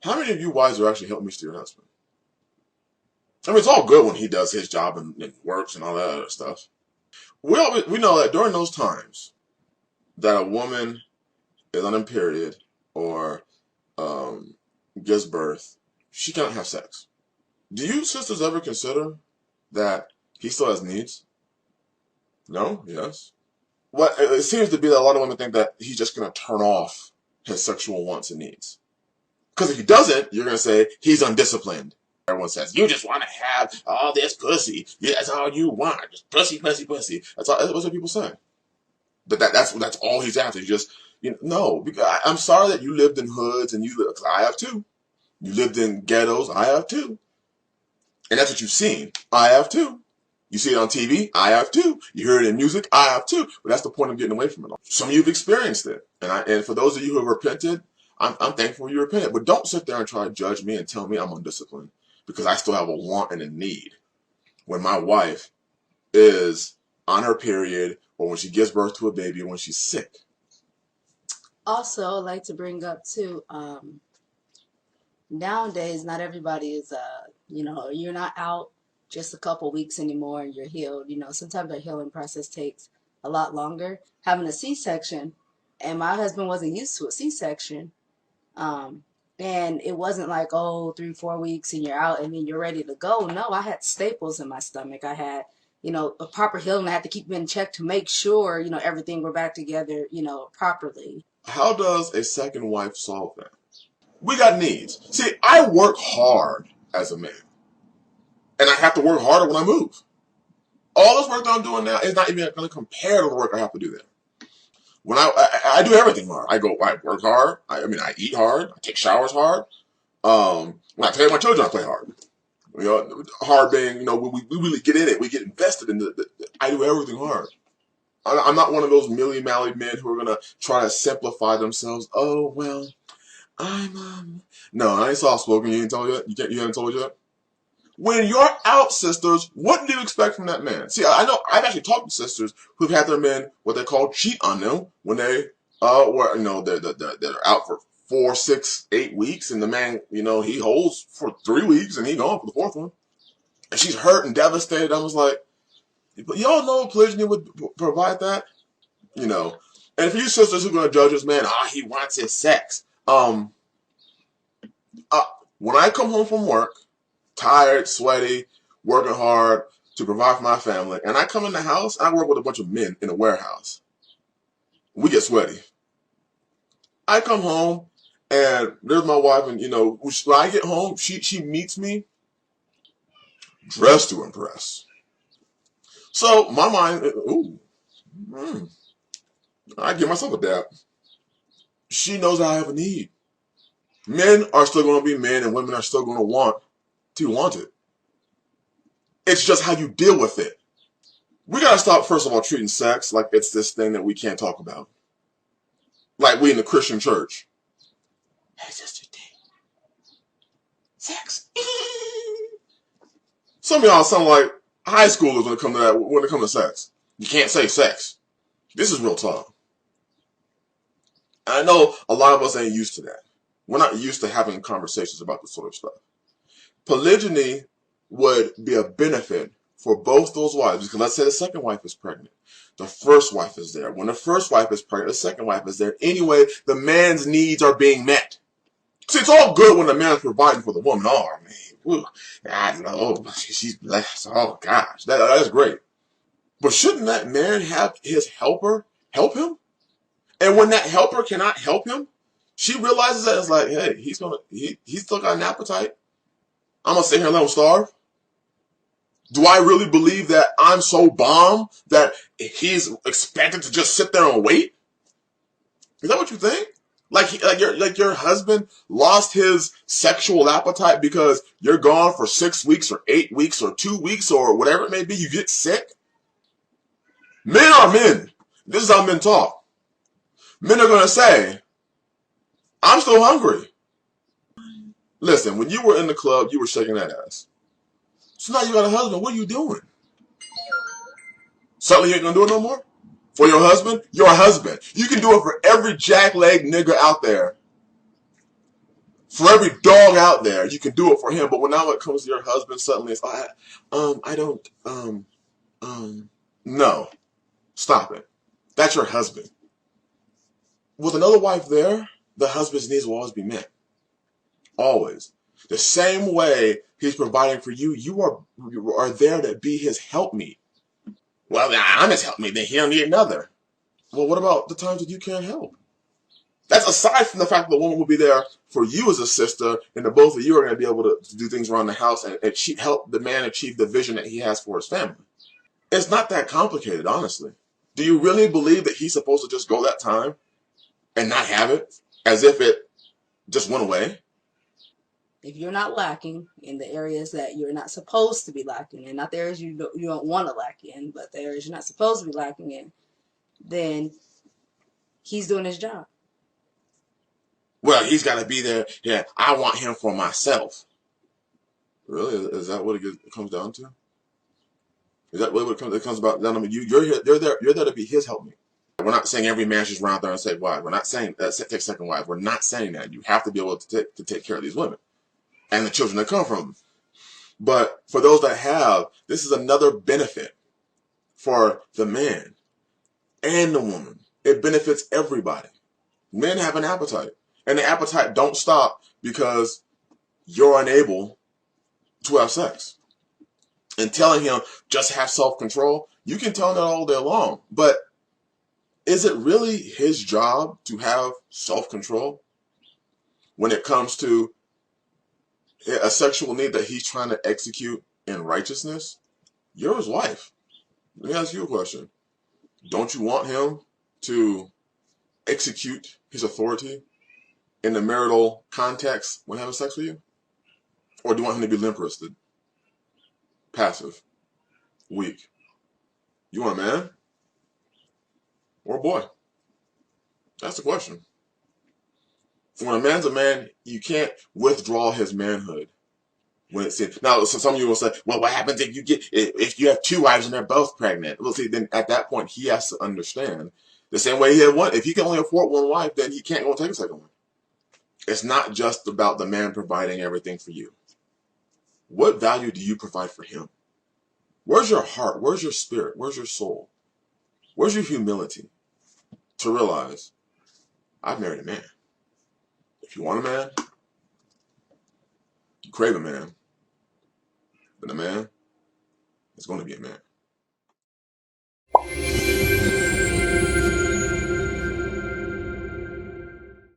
How many of you wives are actually helping me steer your husband? I mean, it's all good when he does his job and works and all that other stuff. We know that during those times that a woman is on a period or gives birth, she cannot have sex. Do you sisters ever consider that he still has needs? No? Yes? What it seems to be that a lot of women think that he's just going to turn off his sexual wants and needs. Because if he doesn't, you're going to say he's undisciplined. Everyone says, you just want to have all this pussy. Yeah, that's all you want. Just pussy, pussy, pussy. That's what people say. But that's all he's after. No. Because I'm sorry that you lived in hoods and I have too. You lived in ghettos. I have too. And that's what you've seen. I have too. You see it on TV. I have too. You hear it in music. I have too. But that's the point of getting away from it all. Some of you have experienced it. And for those of you who have repented, I'm thankful you repented. But don't sit there and try to judge me and tell me I'm undisciplined. Because I still have a want and a need. When my wife is on her period or when she gives birth to a baby or when she's sick. Also, I'd like to bring up too, nowadays not everybody is you're not out just a couple weeks anymore and you're healed. Sometimes the healing process takes a lot longer. Having a C-section, and my husband wasn't used to a C-section, and it wasn't like, 3-4 weeks and you're out and then you're ready to go. No, I had staples in my stomach. I had a proper healing. I had to keep them in check to make sure everything were back together properly. How does a second wife solve that? We got needs. See, I work hard as a man. And I have to work harder when I move. All this work that I'm doing now is not even going to compare to the work I have to do there. When I do everything hard. I work hard. I eat hard. I take showers hard. When I play with my children, I play hard. Hard being, we really get in it. We get invested in I do everything hard. I'm not one of those milly-mally men who are going to try to simplify themselves. Oh, well, no, I ain't soft-spoken. You ain't told you that? You haven't told you that? When you're out, sisters, what do you expect from that man? See, I know I've actually talked to sisters who've had their men, what they call, cheat on them when they're out for 4, 6, 8 weeks, and the man, he holds for 3 weeks and he gone for the 4th one, and she's hurt and devastated. I was like, but y'all know polygyny would provide that, And for you sisters who are gonna judge this man, he wants his sex. When I come home from work, tired, sweaty, working hard to provide for my family, and I come in the house, I work with a bunch of men in a warehouse. We get sweaty. I come home, and there's my wife, and when I get home, she meets me dressed to impress. So my mind, I give myself a dab. She knows I have a need. Men are still going to be men, and women are still going to want it. It's just how you deal with it. We got to stop, first of all, treating sex like it's this thing that we can't talk about. Like we in the Christian church. Hey, sister D. Sex. Some of y'all sound like high schoolers when it comes to sex. You can't say sex. This is real talk. I know a lot of us ain't used to that. We're not used to having conversations about this sort of stuff. Polygyny would be a benefit for both those wives, because let's say the second wife is pregnant. The first wife is there. When the first wife is pregnant, the second wife is there. Anyway, the man's needs are being met. See, it's all good when the man is providing for the woman. Oh, man, I know, she's blessed. Oh, gosh, that's great. But shouldn't that man have his helper help him? And when that helper cannot help him, she realizes that it's like, hey, he's still got an appetite. I'm going to sit here and let him starve. Do I really believe that I'm so bomb that he's expected to just sit there and wait? Is that what you think? Like your husband lost his sexual appetite because you're gone for 6 weeks or 8 weeks or 2 weeks or whatever it may be. You get sick. Men are men. This is how men talk. Men are going to say, I'm still hungry. Listen, when you were in the club, you were shaking that ass. So now you got a husband. What are you doing? Suddenly you ain't going to do it no more? For your husband? Your husband. You can do it for every jackleg nigga out there. For every dog out there, you can do it for him. But when now it comes to your husband, suddenly it's, I don't, no. Stop it. That's your husband. With another wife there, the husband's needs will always be met. Always. The same way he's providing for you, you are there to be his helpmeet. Well, I'm his helpmeet, then he don't need another. Well, what about the times that you can't help? That's aside from the fact that the woman will be there for you as a sister, and the both of you are going to be able to do things around the house and help the man achieve the vision that he has for his family. It's not that complicated, honestly. Do you really believe that he's supposed to just go that time and not have it as if it just went away? If you're not lacking in the areas that you're not supposed to be lacking in, not the areas you don't want to lack in, but the areas you're not supposed to be lacking in, then he's doing his job. Well, he's got to be there. Yeah, I want him for myself. Really? Is that what it comes down to? Is that what it comes about? I mean, you're there to be his helpmate. We're not saying every man should run out there and say wife. We're not saying that take second wife. We're not saying that. You have to be able to take care of these women and the children that come from them. But for those that have, this is another benefit for the man and the woman. It benefits everybody. Men have an appetite, and the appetite don't stop because you're unable to have sex. And telling him just have self-control, you can tell him that all day long, but is it really his job to have self-control when it comes to a sexual need that he's trying to execute in righteousness? You're his wife. Let me ask you a question. Don't you want him to execute his authority in the marital context when having sex with you? Or do you want him to be limp-wristed, passive, weak? You want a man or a boy? That's the question. When a man's a man, you can't withdraw his manhood when it's in. Now, so some of you will say, well, what happens if you have two wives and they're both pregnant? Well, see, then at that point, he has to understand the same way he had one. If he can only afford one wife, then he can't go and take a second one. It's not just about the man providing everything for you. What value do you provide for him? Where's your heart? Where's your spirit? Where's your soul? Where's your humility to realize, I've married a man. If you want a man, you crave a man, then a man is going to be a man.